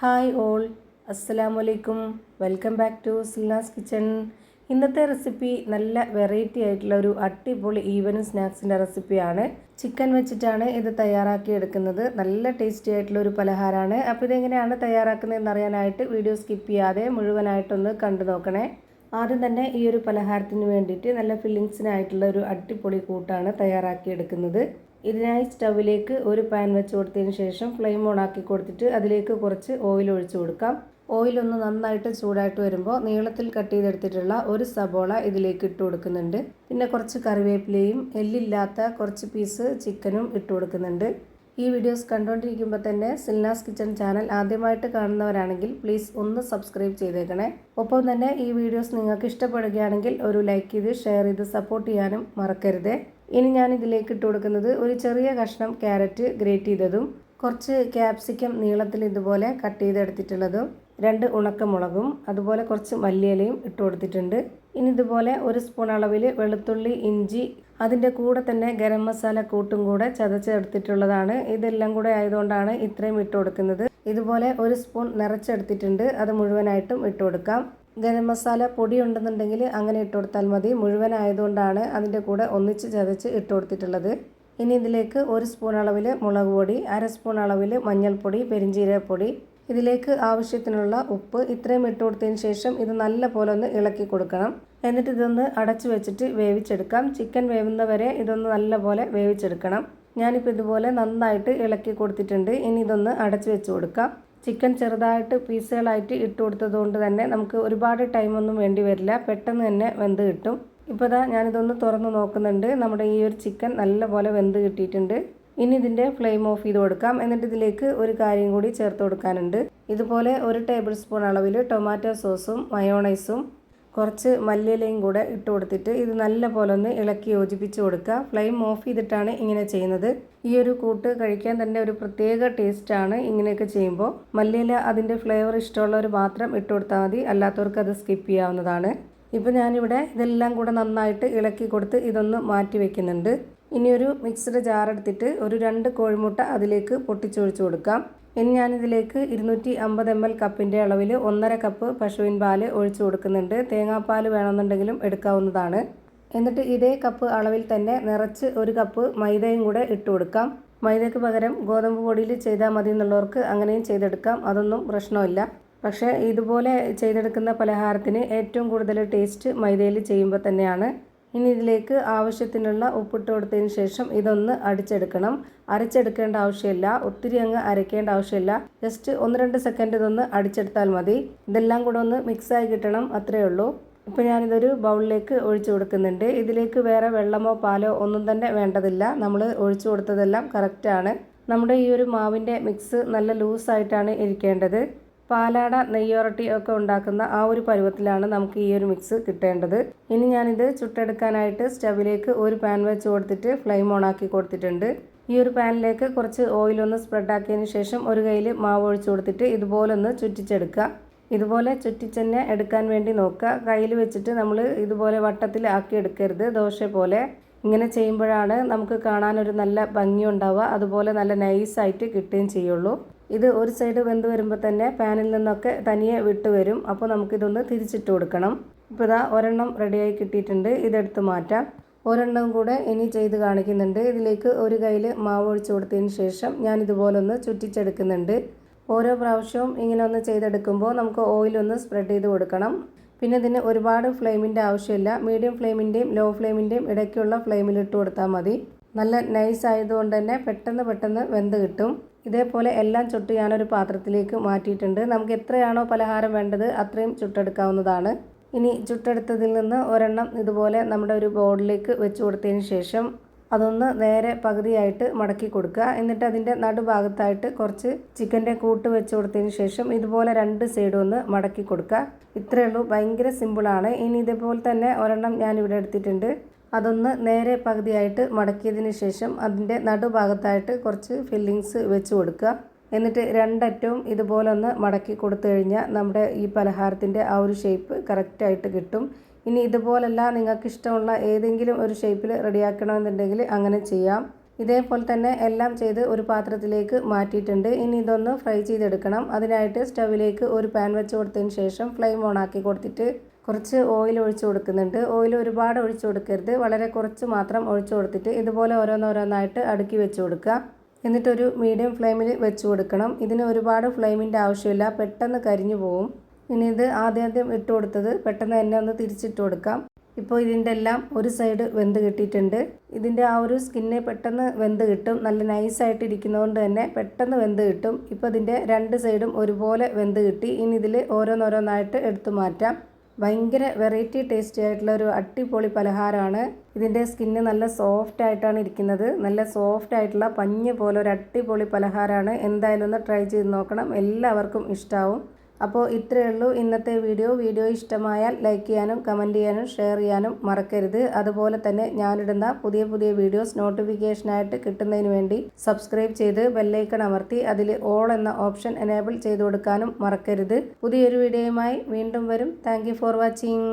Hi all, അസ്സലാമു അലൈക്കും. Welcome back to Silna's kitchen. ഇന്നത്തെ റെസിപ്പി നല്ല വെറൈറ്റി ആയിട്ടുള്ള ഒരു അടിപൊളി ഈവനിങ് സ്നാക്സിൻ്റെ റെസിപ്പിയാണ്. ചിക്കൻ വെച്ചിട്ടാണ് ഇത് തയ്യാറാക്കി എടുക്കുന്നത്. നല്ല ടേസ്റ്റി ആയിട്ടുള്ള ഒരു പലഹാരമാണ്. അപ്പോൾ ഇതെങ്ങനെയാണ് തയ്യാറാക്കുന്നതെന്ന് അറിയാനായിട്ട് വീഡിയോ സ്കിപ്പ് ചെയ്യാതെ മുഴുവനായിട്ടൊന്ന് കണ്ടു നോക്കണേ. ആദ്യം തന്നെ ഈ ഒരു പലഹാരത്തിന് വേണ്ടിയിട്ട് നല്ല ഫില്ലിങ്സിനായിട്ടുള്ള ഒരു അടിപൊളി കൂട്ടാണ് തയ്യാറാക്കി എടുക്കുന്നത്. ഇതിനായി സ്റ്റൗവിലേക്ക് ഒരു പാൻ വെച്ച് കൊടുത്തതിന് ശേഷം ഫ്ലെയിം ഓൺ ആക്കി കൊടുത്തിട്ട് അതിലേക്ക് കുറച്ച് ഓയിൽ ഒഴിച്ചു കൊടുക്കാം. ഓയിൽ ഒന്ന് നന്നായിട്ട് ചൂടായിട്ട് വരുമ്പോൾ നീളത്തിൽ കട്ട് ചെയ്തെടുത്തിട്ടുള്ള ഒരു സബോള ഇതിലേക്ക് ഇട്ട് കൊടുക്കുന്നുണ്ട്. പിന്നെ കുറച്ച് കറിവേപ്പിലയും എല്ലില്ലാത്ത കുറച്ച് പീസ് ചിക്കനും ഇട്ട് കൊടുക്കുന്നുണ്ട്. ഈ വീഡിയോസ് കണ്ടുകൊണ്ടിരിക്കുമ്പോൾ തന്നെ സിൽനാസ് കിച്ചൺ ചാനൽ ആദ്യമായിട്ട് കാണുന്നവരാണെങ്കിൽ പ്ലീസ് ഒന്ന് സബ്സ്ക്രൈബ് ചെയ്തേക്കണേ. ഒപ്പം തന്നെ ഈ വീഡിയോസ് നിങ്ങൾക്ക് ഇഷ്ടപ്പെടുകയാണെങ്കിൽ ഒരു ലൈക്ക് ചെയ്ത് ഷെയർ ചെയ്ത് സപ്പോർട്ട് ചെയ്യാനും മറക്കരുത്. ഇനി ഞാൻ ഇതിലേക്ക് ഇട്ട് കൊടുക്കുന്നത് ഒരു ചെറിയ കഷ്ണം ക്യാരറ്റ് ഗ്രേറ്റ് ചെയ്തതും കുറച്ച് ക്യാപ്സിക്കം നീളത്തിൽ ഇതുപോലെ കട്ട് ചെയ്തെടുത്തിട്ടുള്ളതും 2 ഉണക്കമുളകും അതുപോലെ കുറച്ച് മല്ലിയിലയും ഇട്ട് കൊടുത്തിട്ടുണ്ട്. ഇനി ഇതുപോലെ 1 സ്പൂൺ അളവിൽ വെളുത്തുള്ളി, ഇഞ്ചി, അതിൻ്റെ കൂടെ തന്നെ ഗരം മസാല കൂട്ടും കൂടെ ചതച്ചെടുത്തിട്ടുള്ളതാണ്. ഇതെല്ലാം കൂടെ ആയതുകൊണ്ടാണ് ഇത്രയും ഇട്ട് കൊടുക്കുന്നത്. ഇതുപോലെ 1 സ്പൂൺ നിറച്ചെടുത്തിട്ടുണ്ട്. അത് മുഴുവനായിട്ടും ഇട്ട് കൊടുക്കാം. ഗരം മസാല പൊടി ഉണ്ടെന്നുണ്ടെങ്കിൽ അങ്ങനെ ഇട്ട് കൊടുത്താൽ മതി. മുഴുവനായതുകൊണ്ടാണ് അതിൻ്റെ കൂടെ ഒന്നിച്ച് ചതച്ച് ഇട്ട് കൊടുത്തിട്ടുള്ളത്. ഇനി ഇതിലേക്ക് 1 സ്പൂൺ അളവിൽ മുളക് പൊടി, 1/2 സ്പൂൺ അളവിൽ മഞ്ഞൾപ്പൊടി, പെരിഞ്ജീരകപ്പൊടി, ഇതിലേക്ക് ആവശ്യത്തിനുള്ള ഉപ്പ് ഇത്രയും ഇട്ട് കൊടുത്തതിന് ശേഷം ഇത് നല്ല പോലെ ഒന്ന് ഇളക്കി കൊടുക്കണം. എന്നിട്ട് ഇതൊന്ന് അടച്ചു വെച്ചിട്ട് വേവിച്ചെടുക്കാം. ചിക്കൻ വേവുന്നവരെ ഇതൊന്ന് നല്ല പോലെ വേവിച്ചെടുക്കണം. ഞാനിപ്പോൾ ഇതുപോലെ നന്നായിട്ട് ഇളക്കി കൊടുത്തിട്ടുണ്ട്. ഇനി ഇതൊന്ന് അടച്ചു വെച്ച് കൊടുക്കാം. ചിക്കൻ ചെറുതായിട്ട് പീസുകളായിട്ട് ഇട്ട് കൊടുത്തത് കൊണ്ട് തന്നെ നമുക്ക് ഒരുപാട് ടൈമൊന്നും വേണ്ടി വരില്ല, പെട്ടെന്ന് തന്നെ വെന്ത് കിട്ടും. ഇപ്പോൾ ഇതാ ഞാനിതൊന്ന് തുറന്ന് നോക്കുന്നുണ്ട്. നമ്മുടെ ഈ ഒരു ചിക്കൻ നല്ലപോലെ വെന്ത് കിട്ടിയിട്ടുണ്ട്. ഇനി ഇതിൻ്റെ ഫ്ലെയിം ഓഫ് ചെയ്ത് കൊടുക്കാം. എന്നിട്ട് ഇതിലേക്ക് ഒരു കാര്യം കൂടി ചേർത്ത് കൊടുക്കാനുണ്ട്. ഇതുപോലെ 1 ടേബിൾ സ്പൂൺ അളവിൽ ടൊമാറ്റോ സോസും മയോണൈസും കുറച്ച് മല്ലിയിലയും കൂടെ ഇട്ട് കൊടുത്തിട്ട് ഇത് നല്ല പോലെ ഒന്ന് ഇളക്കി യോജിപ്പിച്ച് കൊടുക്കുക. ഫ്ലെയിം ഓഫ് ചെയ്തിട്ടാണ് ഇങ്ങനെ ചെയ്യുന്നത്. ഈ ഒരു കൂട്ട് കഴിക്കാൻ തന്നെ ഒരു പ്രത്യേക ടേസ്റ്റാണ് ഇങ്ങനെയൊക്കെ ചെയ്യുമ്പോൾ. മല്ലിയില അതിൻ്റെ ഫ്ലേവർ ഇഷ്ടമുള്ളവർ മാത്രം ഇട്ട് കൊടുത്താൽ മതി, അല്ലാത്തവർക്ക് അത് സ്കിപ്പ് ചെയ്യാവുന്നതാണ്. ഇപ്പോൾ ഞാനിവിടെ ഇതെല്ലാം കൂടെ നന്നായിട്ട് ഇളക്കി കൊടുത്ത് ഇതൊന്ന് മാറ്റി വയ്ക്കുന്നുണ്ട്. ഇനി ഒരു മിക്സഡ് ജാർ എടുത്തിട്ട് ഒരു 2 കോഴിമുട്ട അതിലേക്ക് പൊട്ടിച്ചൊഴിച്ച് കൊടുക്കാം. ഇനി ഞാനിതിലേക്ക് 250 ml കപ്പിൻ്റെ അളവിൽ 1.5 കപ്പ് പശുവിൻ പാല് ഒഴിച്ചു കൊടുക്കുന്നുണ്ട്. തേങ്ങാപ്പാൽ വേണമെന്നുണ്ടെങ്കിലും എടുക്കാവുന്നതാണ്. എന്നിട്ട് ഇതേ കപ്പ് അളവിൽ തന്നെ നിറച്ച് 1 കപ്പ് മൈദയും കൂടെ ഇട്ട് കൊടുക്കാം. മൈദയ്ക്ക് പകരം ഗോതമ്പ് പൊടിയിൽ ചെയ്താൽ മതി എന്നുള്ളവർക്ക് അങ്ങനെയും ചെയ്തെടുക്കാം, അതൊന്നും പ്രശ്നമില്ല. പക്ഷേ ഇതുപോലെ ചെയ്തെടുക്കുന്ന പലഹാരത്തിന് ഏറ്റവും കൂടുതൽ ടേസ്റ്റ് മൈദയിൽ ചെയ്യുമ്പോൾ തന്നെയാണ്. ഇനി ഇതിലേക്ക് ആവശ്യത്തിനുള്ള ഉപ്പിട്ട് കൊടുത്തതിന് ശേഷം ഇതൊന്ന് അടിച്ചെടുക്കണം. അരച്ചെടുക്കേണ്ട ആവശ്യമില്ല, ഒത്തിരി അങ്ങ് അരയ്ക്കേണ്ട ആവശ്യമില്ല. ജസ്റ്റ് 1-2 സെക്കൻഡ് ഇതൊന്ന് അടിച്ചെടുത്താൽ മതി. ഇതെല്ലാം കൂടെ ഒന്ന് മിക്സായി കിട്ടണം, അത്രയേ ഉള്ളൂ. ഇപ്പോൾ ഞാനിതൊരു ബൗളിലേക്ക് ഒഴിച്ചു കൊടുക്കുന്നുണ്ട്. ഇതിലേക്ക് വേറെ വെള്ളമോ പാലോ ഒന്നും തന്നെ വേണ്ടതില്ല. നമ്മൾ ഒഴിച്ചു കൊടുത്തതെല്ലാം കറക്റ്റാണ്. നമ്മുടെ ഈ ഒരു മാവിൻ്റെ മിക്സ് നല്ല ലൂസായിട്ടാണ് ഇരിക്കേണ്ടത്. പാലാട, നെയ്യോറട്ടി ഒക്കെ ഉണ്ടാക്കുന്ന ആ ഒരു പരുവത്തിലാണ് നമുക്ക് ഈ ഒരു മിക്സ് കിട്ടേണ്ടത്. ഇനി ഞാനിത് ചുട്ടെടുക്കാനായിട്ട് സ്റ്റവിലേക്ക് ഒരു പാൻ വെച്ച് കൊടുത്തിട്ട് ഫ്ലെയിം ഓൺ ആക്കി കൊടുത്തിട്ടുണ്ട്. ഈ ഒരു പാനിലേക്ക് കുറച്ച് ഓയിലൊന്ന് സ്പ്രെഡാക്കിയതിന് ശേഷം ഒരു കയ്യിൽ മാവ് ഒഴിച്ചു കൊടുത്തിട്ട് ഇതുപോലൊന്ന് ചുറ്റിച്ചെടുക്കുക. ഇതുപോലെ ചുറ്റിച്ചെന്നെ എടുക്കാൻ വേണ്ടി നോക്കുക. കയ്യിൽ വെച്ചിട്ട് നമ്മൾ ഇതുപോലെ വട്ടത്തിൽ ആക്കി എടുക്കരുത്, ദോശ പോലെ. ഇങ്ങനെ ചെയ്യുമ്പോഴാണ് നമുക്ക് കാണാനൊരു നല്ല ഭംഗി ഉണ്ടാവുക, അതുപോലെ നല്ല നൈസായിട്ട് കിട്ടുകയും ചെയ്യുള്ളൂ. ഇത് ഒരു സൈഡ് വെന്ത് വരുമ്പോൾ തന്നെ പാനിൽ നിന്നൊക്കെ തനിയെ വിട്ട് വരും. അപ്പോൾ നമുക്കിതൊന്ന് തിരിച്ചിട്ട് കൊടുക്കണം. ഇപ്പോൾ ഇതാ ഒരെണ്ണം റെഡിയായി കിട്ടിയിട്ടുണ്ട്. ഇതെടുത്ത് മാറ്റാം. ഒരെണ്ണം കൂടെ ഇനി ചെയ്ത് കാണിക്കുന്നുണ്ട്. ഇതിലേക്ക് ഒരു കയ്യിൽ മാവ് ഒഴിച്ച് കൊടുത്തതിന് ശേഷം ഞാൻ ഇതുപോലൊന്ന് ചുറ്റിച്ചെടുക്കുന്നുണ്ട്. ഓരോ പ്രാവശ്യവും ഇങ്ങനെ ഒന്ന് ചെയ്തെടുക്കുമ്പോൾ നമുക്ക് ഓയിലൊന്ന് സ്പ്രെഡ് ചെയ്ത് കൊടുക്കണം. പിന്നെ ഇതിന് ഒരുപാട് ഫ്ലെയിമിൻ്റെ ആവശ്യമില്ല. മീഡിയം ഫ്ലെയിമിൻ്റെയും ലോ ഫ്ലെയിമിൻ്റെയും ഇടയ്ക്കുള്ള ഫ്ലെയിമിലിട്ട് കൊടുത്താൽ മതി. നല്ല നൈസ് ആയതുകൊണ്ട് തന്നെ പെട്ടെന്ന് വെന്ത് കിട്ടും. ഇതേപോലെ എല്ലാം ചുട്ട് ഞാനൊരു പാത്രത്തിലേക്ക് മാറ്റിയിട്ടുണ്ട്. നമുക്ക് എത്രയാണോ പലഹാരം വേണ്ടത് അത്രയും ചുട്ടെടുക്കാവുന്നതാണ്. ഇനി ചുട്ടെടുത്തതിൽ നിന്ന് ഒരെണ്ണം ഇതുപോലെ നമ്മുടെ ഒരു ബൗളിലേക്ക് വെച്ച് കൊടുത്തതിന് ശേഷം അതൊന്ന് നേരെ പകുതിയായിട്ട് മടക്കി കൊടുക്കുക. എന്നിട്ട് അതിൻ്റെ നടുഭാഗത്തായിട്ട് കുറച്ച് ചിക്കൻ്റെ കൂട്ട് വെച്ച് കൊടുത്തതിന് ശേഷം ഇതുപോലെ 2 സൈഡും ഒന്ന് മടക്കി കൊടുക്കുക. ഇത്രയേ ഉള്ളൂ, ഭയങ്കര സിമ്പിളാണ്. ഇനി ഇതേപോലെ തന്നെ ഒരെണ്ണം ഞാനിവിടെ എടുത്തിട്ടുണ്ട്. അതൊന്ന് നേരെ പകുതിയായിട്ട് മടക്കിയതിന് ശേഷം അതിൻ്റെ നടുഭാഗത്തായിട്ട് കുറച്ച് ഫില്ലിങ്സ് വെച്ച് കൊടുക്കുക. എന്നിട്ട് 2 അറ്റവും ഇതുപോലെ ഒന്ന് മടക്കി കൊടുത്തു കഴിഞ്ഞാൽ നമ്മുടെ ഈ പലഹാരത്തിൻ്റെ ആ ഒരു ഷേപ്പ് കറക്റ്റായിട്ട് കിട്ടും. ഇനി ഇതുപോലല്ല, നിങ്ങൾക്ക് ഇഷ്ടമുള്ള ഏതെങ്കിലും ഒരു ഷേപ്പിൽ റെഡിയാക്കണമെന്നുണ്ടെങ്കിൽ അങ്ങനെ ചെയ്യാം. ഇതേപോലെ തന്നെ എല്ലാം ചെയ്ത് ഒരു പാത്രത്തിലേക്ക് മാറ്റിയിട്ടുണ്ട്. ഇനി ഇതൊന്ന് ഫ്രൈ ചെയ്തെടുക്കണം. അതിനായിട്ട് സ്റ്റവിലേക്ക് ഒരു പാൻ വെച്ച് കൊടുത്തതിന് ശേഷം ഫ്ലെയിം ഓൺ ആക്കി കൊടുത്തിട്ട് കുറച്ച് ഓയിൽ ഒഴിച്ച് കൊടുക്കുന്നുണ്ട്. ഓയിൽ ഒരുപാട് ഒഴിച്ച് കൊടുക്കരുത്, വളരെ കുറച്ച് മാത്രം ഒഴിച്ച് കൊടുത്തിട്ട് ഇതുപോലെ ഓരോന്നോരോന്നായിട്ട് അടുക്കി വെച്ച് കൊടുക്കുക. എന്നിട്ടൊരു മീഡിയം ഫ്ലെയിമിൽ വെച്ച് കൊടുക്കണം. ഇതിന് ഒരുപാട് ഫ്ലെയിമിൻ്റെ ആവശ്യമില്ല, പെട്ടെന്ന് കരിഞ്ഞു പോവും. ഇനി ഇത് ആദ്യം ഇട്ട് കൊടുത്തത് പെട്ടെന്ന് തന്നെ ഒന്ന് തിരിച്ചിട്ട് കൊടുക്കാം. ഇപ്പോൾ ഇതിൻ്റെ എല്ലാം ഒരു സൈഡ് വെന്ത് കിട്ടിയിട്ടുണ്ട്. ഇതിൻ്റെ ആ ഒരു സ്കിന്നെ പെട്ടെന്ന് വെന്ത് കിട്ടും. നല്ല നൈസായിട്ട് ഇരിക്കുന്നതുകൊണ്ട് തന്നെ പെട്ടെന്ന് വെന്ത് കിട്ടും. ഇപ്പോൾ ഇതിൻ്റെ രണ്ട് സൈഡും ഒരുപോലെ വെന്ത് കിട്ടി. ഇനി ഇതിൽ ഓരോന്നോരോന്നായിട്ട് എടുത്തു മാറ്റാം. ഭയങ്കര വെറൈറ്റി ടേസ്റ്റി ആയിട്ടുള്ള ഒരു അടിപൊളി പലഹാരമാണ്. ഇതിൻ്റെ സ്കിന്ന് നല്ല സോഫ്റ്റ് ആയിട്ടാണ് ഇരിക്കുന്നത്. നല്ല സോഫ്റ്റ് ആയിട്ടുള്ള പഞ്ഞ് പോലെ ഒരു അടിപൊളി പലഹാരമാണ്. എന്തായാലും ഒന്ന് ട്രൈ ചെയ്ത് നോക്കണം, എല്ലാവർക്കും ഇഷ്ടമാവും. അപ്പോൾ ഇത്രയേ ഉള്ളൂ ഇന്നത്തെ വീഡിയോ ഇഷ്ടമായാൽ ലൈക്ക് ചെയ്യാനും കമൻറ്റ് ചെയ്യാനും ഷെയർ ചെയ്യാനും മറക്കരുത്. അതുപോലെ തന്നെ ഞാനിടുന്ന പുതിയ വീഡിയോസ് നോട്ടിഫിക്കേഷനായിട്ട് കിട്ടുന്നതിന് വേണ്ടി സബ്സ്ക്രൈബ് ചെയ്ത് ബെല്ലൈക്കൺ അമർത്തി അതിൽ ഓൾ എന്ന ഓപ്ഷൻ എനേബിൾ ചെയ്ത് കൊടുക്കാനും മറക്കരുത്. പുതിയൊരു വീഡിയോയുമായി വീണ്ടും വരും. Thank you for watching.